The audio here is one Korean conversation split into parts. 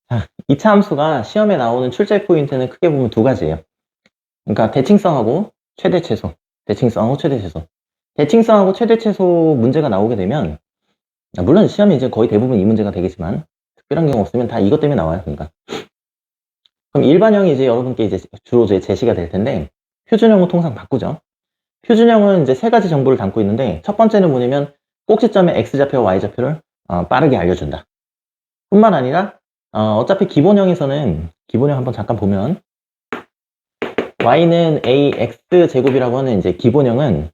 자, 2차 함수가 시험에 나오는 출제 포인트는 크게 보면 두 가지예요. 그러니까 대칭성하고 최대 최소. 대칭성하고 최대 최소. 대칭성하고 최대 최소 문제가 나오게 되면, 물론 시험이 이제 거의 대부분 이 문제가 되겠지만, 특별한 경우 없으면 다 이것 때문에 나와요. 그러니까. 그럼 일반형이 이제 여러분께 이제 주로 제시가 될 텐데, 표준형은 통상 바꾸죠. 표준형은 이제 세 가지 정보를 담고 있는데, 첫 번째는 뭐냐면, 꼭지점의 x좌표와 y좌표를 빠르게 알려준다. 뿐만 아니라, 어차피 기본형에서는, 기본형 한번 잠깐 보면, y는 ax 제곱이라고 하는 이제 기본형은,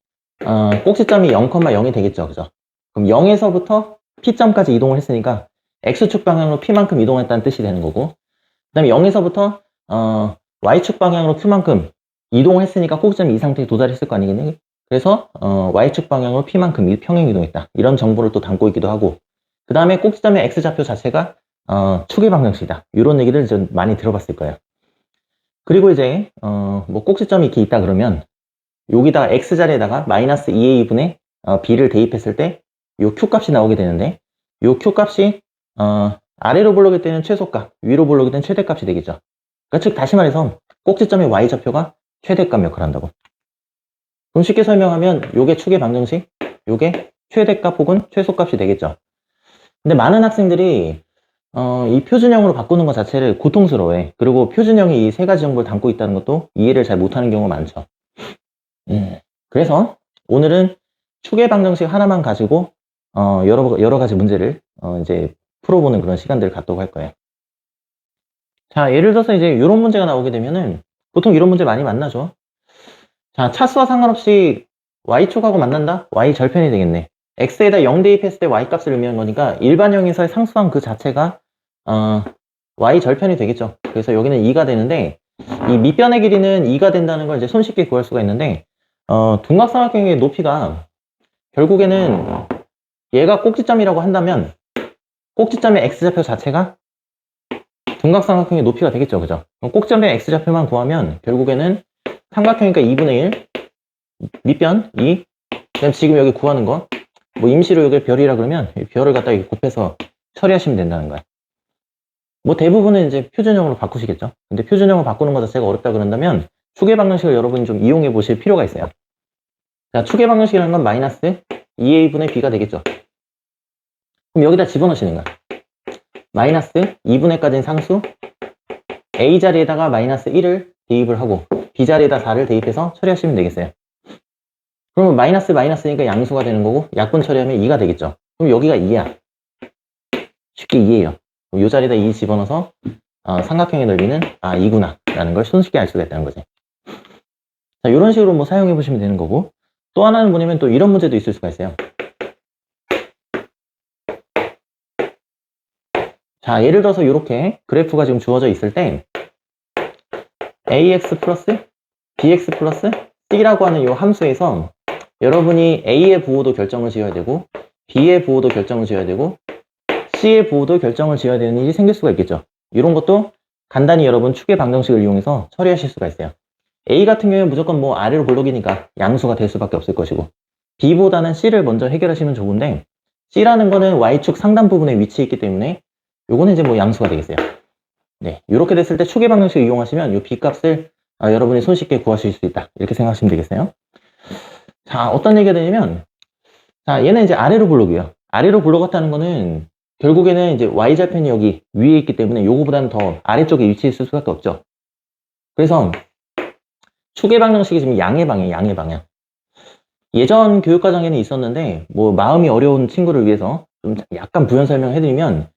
꼭지점이 0,0이 되겠죠. 그죠? 그럼 0에서부터 p점까지 이동을 했으니까, x축 방향으로 p만큼 이동했다는 뜻이 되는 거고, 그 다음에 0에서부터, y축 방향으로 q만큼 이동을 했으니까 꼭지점이 이 상태에 도달했을 거 아니겠니? 그래서, y축 방향으로 p만큼 평행 이동했다. 이런 정보를 또 담고 있기도 하고, 그 다음에 꼭지점의 x좌표 자체가 축의 방정식이다. 이런 얘기를 좀 많이 들어봤을 거예요. 그리고 이제 뭐 꼭지점이 이렇게 있다 그러면 여기다가 x자리에다가 마이너스 2a분의 b를 대입했을 때 요 q 값이 나오게 되는데 요 q 값이 아래로 볼록일 때는 최소값, 위로 볼록일 때는 최대값이 되겠죠. 그러니까 즉 다시 말해서 꼭지점의 y좌표가 최대값 역할을 한다고. 그럼 쉽게 설명하면 요게 축의 방정식, 요게 최대값 혹은 최소값이 되겠죠. 근데 많은 학생들이 이 표준형으로 바꾸는 것 자체를 고통스러워해. 그리고 표준형이 이 세 가지 정보를 담고 있다는 것도 이해를 잘 못하는 경우가 많죠. 그래서 오늘은 축의 방정식 하나만 가지고 여러 가지 문제를 이제 풀어보는 그런 시간들을 갖도록 할 거예요. 자, 예를 들어서 이제 이런 문제가 나오게 되면은 보통 이런 문제 많이 만나죠. 자, 차수와 상관없이 y축하고 만난다? y 절편이 되겠네. x에다 0 대입했을 때 y 값을 의미하는 거니까 일반형에서의 상수항 그 자체가 y 절편이 되겠죠. 그래서 여기는 2가 되는데 이 밑변의 길이는 2가 된다는 걸 이제 손쉽게 구할 수가 있는데 둔각삼각형의 높이가 결국에는 얘가 꼭지점이라고 한다면 꼭지점의 x좌표 자체가 둔각삼각형의 높이가 되겠죠. 그죠? 그럼 꼭지점의 x좌표만 구하면 결국에는 삼각형이니까 2분의 1 밑변 2 그다음 지금 여기 구하는 거 뭐 임시로 여기 별이라 그러면 별을 갖다 이렇게 곱해서 처리하시면 된다는 거야. 뭐 대부분은 이제 표준형으로 바꾸시겠죠. 근데 표준형을 바꾸는 것 자체가 어렵다 그런다면 축의 방정식을 여러분이 좀 이용해 보실 필요가 있어요. 자, 축의 방정식이라는 건 마이너스 2a분의 b가 되겠죠. 그럼 여기다 집어넣으시는 거야. 마이너스 2분의 까지는 상수 a 자리에다가 마이너스 1을 대입을 하고 b 자리에다 4를 대입해서 처리하시면 되겠어요. 그러면 마이너스니까 양수가 되는 거고 약분 처리하면 2가 되겠죠. 그럼 여기가 2야. 쉽게 2예요. 이 자리에다 2 집어넣어서 삼각형의 넓이는 2구나 라는 걸 손쉽게 알 수가 있다는 거지. 자, 이런 식으로 뭐 사용해 보시면 되는 거고 또 하나는 뭐냐면 또 이런 문제도 있을 수가 있어요. 자, 예를 들어서 이렇게 그래프가 지금 주어져 있을 때 ax 플러스 bx 플러스 c라고 하는 이 함수에서 여러분이 a의 부호도 결정을 지어야 되고 b의 부호도 결정을 지어야 되고 c의 부호도 결정을 지어야 되는 일이 생길 수가 있겠죠. 이런 것도 간단히 여러분 축의 방정식을 이용해서 처리하실 수가 있어요. a 같은 경우는 무조건 뭐 아래로 볼록이니까 양수가 될 수밖에 없을 것이고 b보다는 c를 먼저 해결하시면 좋은데 c라는 거는 y축 상단 부분에 위치해 있기 때문에 요거는 이제 뭐 양수가 되겠어요. 네, 이렇게 됐을 때 축의 방정식을 이용하시면 이 b 값을 여러분이 손쉽게 구하실 수 있다. 이렇게 생각하시면 되겠어요. 자, 어떤 얘기가 되냐면 자, 얘는 이제 아래로 볼록이에요. 아래로 볼록 같다는 거는 결국에는 이제 y좌편이 여기 위에 있기 때문에 요거보다는 더 아래쪽에 위치해 있을 수밖에 없죠. 그래서 축의 방정식이 지금 양의 방향. 예전 교육과정에는 있었는데 뭐 마음이 어려운 친구를 위해서 좀 약간 부연 설명을 해드리면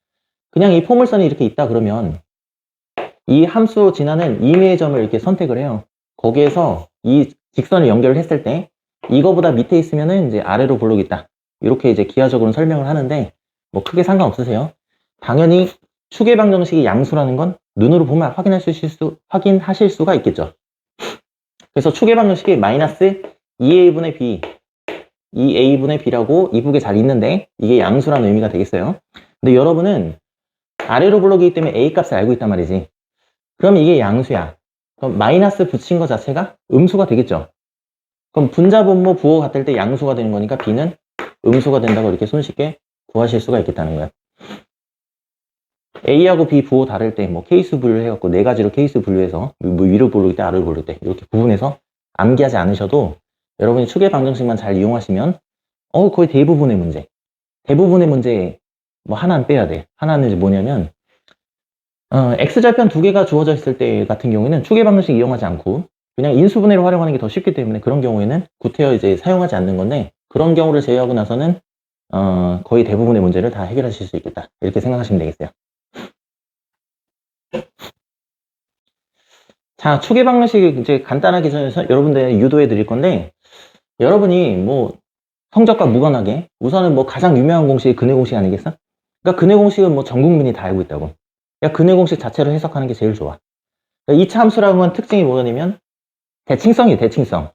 그냥 이 포물선이 이렇게 있다 그러면 이 함수로 지나는 임의의 점을 이렇게 선택을 해요. 거기에서 이 직선을 연결을 했을 때 이거보다 밑에 있으면은 이제 아래로 볼록 있다. 이렇게 이제 기하적으로 설명을 하는데 뭐 크게 상관없으세요. 당연히 축의 방정식이 양수라는 건 눈으로 보면 확인하실 수가 있겠죠. 그래서 축의 방정식이 마이너스 2a분의 b 2a분의 b라고 이북에 잘 있는데 이게 양수라는 의미가 되겠어요. 근데 여러분은 아래로 볼록이기 때문에 a 값을 알고 있단 말이지. 그럼 이게 양수야. 그럼 마이너스 붙인 것 자체가 음수가 되겠죠. 그럼 분자 분모 부호 같을 때 양수가 되는 거니까 b는 음수가 된다고 이렇게 손쉽게 구하실 수가 있겠다는 거예요. A하고 B 부호 다를 때 뭐 케이스 분류해갖고 네 가지로 케이스 분류해서 뭐 위로 고를 때 아래로 고를 때 이렇게 구분해서 암기하지 않으셔도 여러분이 추계 방정식만 잘 이용하시면 거의 대부분의 문제 뭐 하나는 빼야 돼. 하나는 이제 뭐냐면 X절편 두 개가 주어져 있을 때 같은 경우에는 추계 방정식 이용하지 않고 그냥 인수분해를 활용하는 게 더 쉽기 때문에 그런 경우에는 구태여 이제 사용하지 않는 건데 그런 경우를 제외하고 나서는 거의 대부분의 문제를 다 해결하실 수 있겠다. 이렇게 생각하시면 되겠어요. 자, 추계 방정식 이제 간단하게 여러분들 유도해 드릴 건데 여러분이 뭐 성적과 무관하게 우선은 뭐 가장 유명한 공식이 근해 공식 아니겠어? 그러니까 근해 공식은 뭐 전 국민이 다 알고 있다고. 그러니까 근해 공식 자체로 해석하는 게 제일 좋아. 그러니까 이차 함수라는 건 특징이 뭐냐면 대칭성이에요, 대칭성.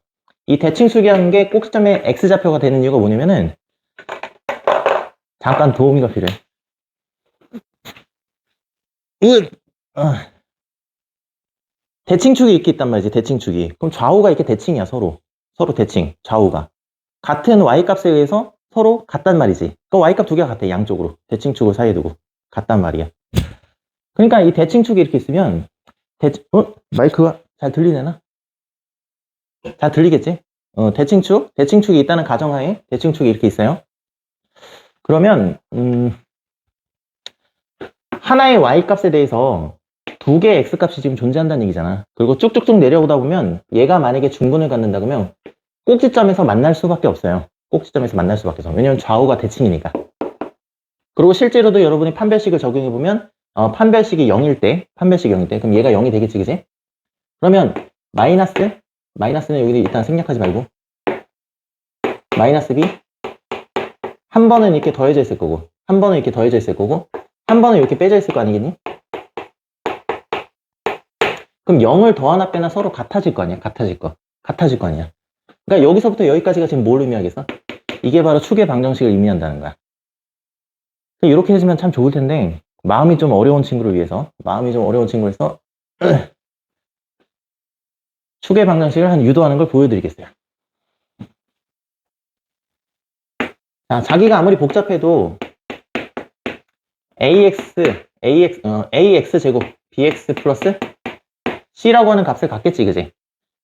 이 대칭수기라는 게 꼭지점에 X좌표가 되는 이유가 뭐냐면은 잠깐 도우미가 필요해. 대칭축이 이렇게 있단 말이지, 대칭축이. 그럼 좌우가 이렇게 대칭이야, 서로 대칭, 좌우가. 같은 Y값에 의해서 서로 같단 말이지. 그 Y값 두 개가 같아, 양쪽으로. 대칭축을 사이에 두고. 같단 말이야. 그러니까 이 대칭축이 이렇게 있으면, 마이크가 잘 들리려나? 잘 들리겠지? 대칭축이 있다는 가정하에 대칭축이 이렇게 있어요. 그러면, 하나의 Y값에 대해서 두 개의 X값이 지금 존재한다는 얘기잖아. 그리고 쭉쭉쭉 내려오다 보면 얘가 만약에 중근을 갖는다 그러면 꼭지점에서 만날 수밖에 없어요. 꼭지점에서 만날 수밖에 없어. 왜냐면 좌우가 대칭이니까. 그리고 실제로도 여러분이 판별식을 적용해보면 판별식이 0일 때 그럼 얘가 0이 되겠지, 그지? 그러면 마이너스는 여기 일단 생략하지 말고 마이너스 B 한 번은 이렇게 더해져 있을 거고 한 번은 이렇게 더해져 있을 거고 한 번은 이렇게 빼져 있을 거 아니겠니? 그럼 0을 더하나 빼나 서로 같아질 거 아니야? 같아질 거 아니야. 그러니까 여기서부터 여기까지가 지금 뭘 의미하겠어? 이게 바로 추계 방정식을 의미한다는 거야. 이렇게 해주면 참 좋을 텐데 마음이 좀 어려운 친구를 위해서 추계 방정식을 한 유도하는 걸 보여드리겠어요. 자, 자기가 아무리 복잡해도 ax 제곱 bx 플러스 c라고 하는 값을 갖겠지, 그지?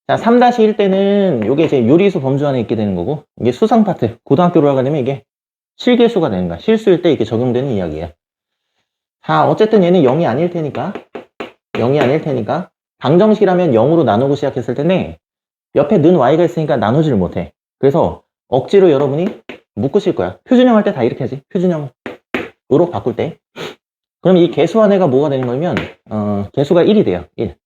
자, 3-1 때는 이게 이제 요리수 범주 안에 있게 되는 거고 이게 수상 파트, 고등학교로 가려면 이게 실계수가 되는 거야. 실수일 때 이렇게 적용되는 이야기예요. 자, 어쨌든 얘는 0이 아닐 테니까 방정식이라면 0으로 나누고 시작했을 텐데 옆에 는 y가 있으니까 나누지를 못해. 그래서 억지로 여러분이 묶으실 거야. 표준형 할 때 다 이렇게 하지. 표준형으로 바꿀 때. 그럼 이 개수 안에가 뭐가 되는 거냐면 개수가 1이 돼요. 1.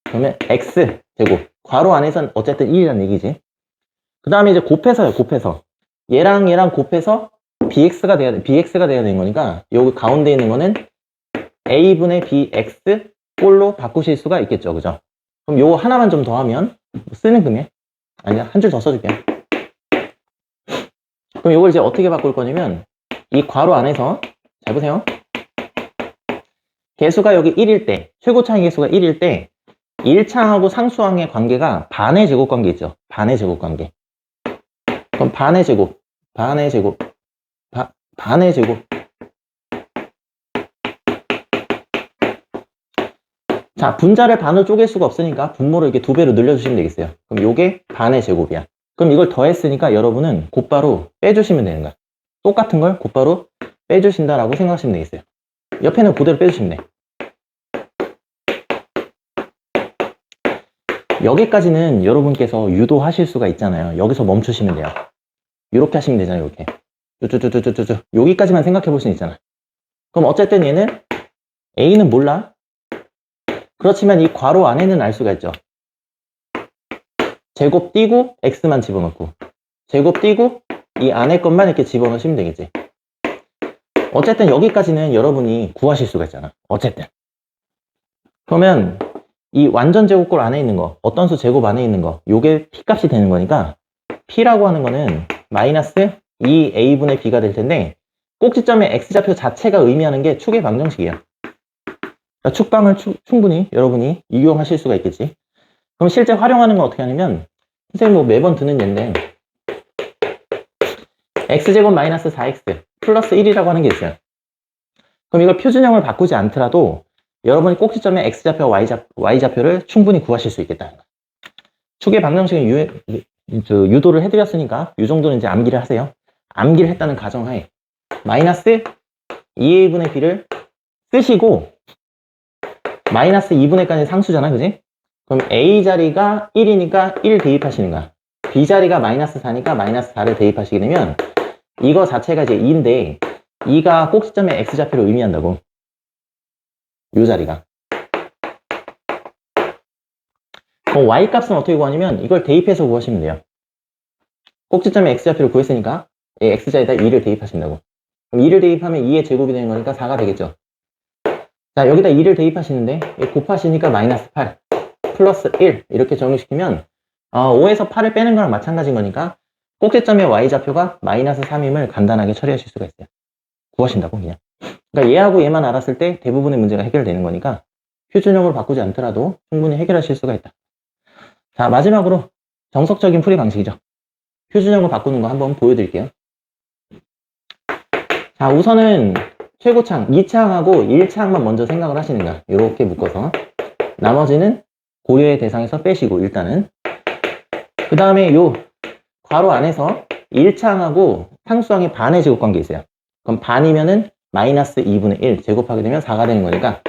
그러면 x 제곱 괄호 안에선 어쨌든 1이라는 얘기지. 그 다음에 이제 곱해서요. 얘랑 곱해서 bx가 돼야 되는 거니까 여기 가운데 있는 거는 a분의 bx 꼴로 바꾸실 수가 있겠죠, 그죠? 그럼 요거 하나만 좀 더하면 쓰는 금액 아니야, 한 줄 더 써줄게요. 그럼 요걸 이제 어떻게 바꿀 거냐면 이 괄호 안에서 잘 보세요. 개수가 여기 1일 때, 최고차의 개수가 1일 때 1차하고 상수항의 관계가 반의 제곱 관계 있죠. 반의 제곱 관계. 그럼 반의 제곱. 자, 분자를 반으로 쪼갤 수가 없으니까 분모를 이렇게 2배로 늘려주시면 되겠어요. 그럼 요게 반의 제곱이야. 그럼 이걸 더했으니까 여러분은 곧바로 빼주시면 되는 거야. 똑같은 걸 곧바로 빼주신다라고 생각하시면 되겠어요. 옆에는 그대로 빼주시면 돼. 여기까지는 여러분께서 유도하실 수가 있잖아요. 여기서 멈추시면 돼요. 이렇게 하시면 되잖아요. 이렇게 쭈쭈쭈쭈쭈쭈 여기까지만 생각해 볼 수는 있잖아. 그럼 어쨌든 얘는 A는 몰라. 그렇지만 이 괄호 안에는 알 수가 있죠. 제곱 띄고 X만 집어넣고 제곱 띄고 이 안에 것만 이렇게 집어넣으시면 되겠지. 어쨌든 여기까지는 여러분이 구하실 수가 있잖아. 어쨌든 그러면 이 완전 제곱꼴 안에 있는 거, 어떤 수 제곱 안에 있는 거, 요게 P값이 되는 거니까 P라고 하는 거는 마이너스 2A분의 B가 될 텐데 꼭지점의 X좌표 자체가 의미하는 게 축의 방정식이야. 그러니까 축방을 충분히 여러분이 이용하실 수가 있겠지. 그럼 실제 활용하는 건 어떻게 하냐면 선생님 뭐 매번 드는 예인데 X제곱 마이너스 4X 플러스 1이라고 하는 게 있어요. 그럼 이걸 표준형을 바꾸지 않더라도 여러분이 꼭지점의 x좌표와 y좌표를 충분히 구하실 수 있겠다는 거예요. 축의 방정식은 유도를 해드렸으니까 이 정도는 이제 암기를 하세요. 암기를 했다는 가정하에 마이너스 2a분의 b를 쓰시고 마이너스 2분의까지 상수잖아, 그지? 그럼 a 자리가 1이니까 1 대입하시는 거야. b 자리가 마이너스 4니까 마이너스 4를 대입하시게 되면 이거 자체가 이제 2인데 2가 꼭지점의 x좌표를 의미한다고. 이 자리가. 그럼 y 값은 어떻게 구하냐면 이걸 대입해서 구하시면 돼요. 꼭지점의 x좌표를 구했으니까 x자에다 2를 대입하신다고. 그럼 2를 대입하면 2의 제곱이 되는 거니까 4가 되겠죠. 자, 여기다 2를 대입하시는데 곱하시니까 마이너스 8 플러스 1 이렇게 정리시키면 5에서 8을 빼는 거랑 마찬가지인 거니까 꼭지점의 y좌표가 마이너스 3임을 간단하게 처리하실 수가 있어요. 구하신다고 그냥. 그러니까 얘하고 얘만 알았을 때 대부분의 문제가 해결되는 거니까 표준형으로 바꾸지 않더라도 충분히 해결하실 수가 있다. 자, 마지막으로 정석적인 풀이 방식이죠. 표준형을 바꾸는 거 한번 보여드릴게요. 자, 우선은 최고창 2차항하고 1차항만 먼저 생각을 하시는 거야. 이렇게 묶어서 나머지는 고려의 대상에서 빼시고 일단은 그 다음에 요 괄호 안에서 1차항하고 상수항의 반의 제곱관계 있어요. 그럼 반이면은 마이너스 2분의 1 제곱하게 되면 4가 되는 거니까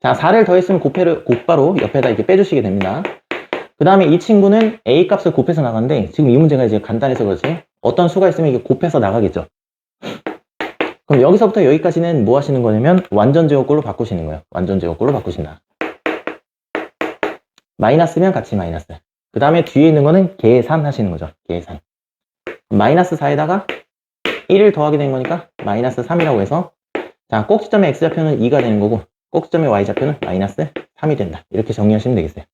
자, 4를 더했으면 곧바로 옆에다 이렇게 빼주시게 됩니다. 그 다음에 이 친구는 a 값을 곱해서 나가는데 지금 이 문제가 이제 간단해서 그렇지 어떤 수가 있으면 이게 곱해서 나가겠죠. 그럼 여기서부터 여기까지는 뭐 하시는 거냐면 완전 제곱꼴로 바꾸시는 거예요. 완전 제곱꼴로 바꾸신다. 마이너스면 같이 마이너스. 그 다음에 뒤에 있는 거는 계산하시는 거죠. 계산. 마이너스 4에다가 1을 더하게 된 거니까 마이너스 3이라고 해서 자, 꼭지점의 x좌표는 2가 되는 거고 꼭지점의 y좌표는 마이너스 3이 된다. 이렇게 정리하시면 되겠어요.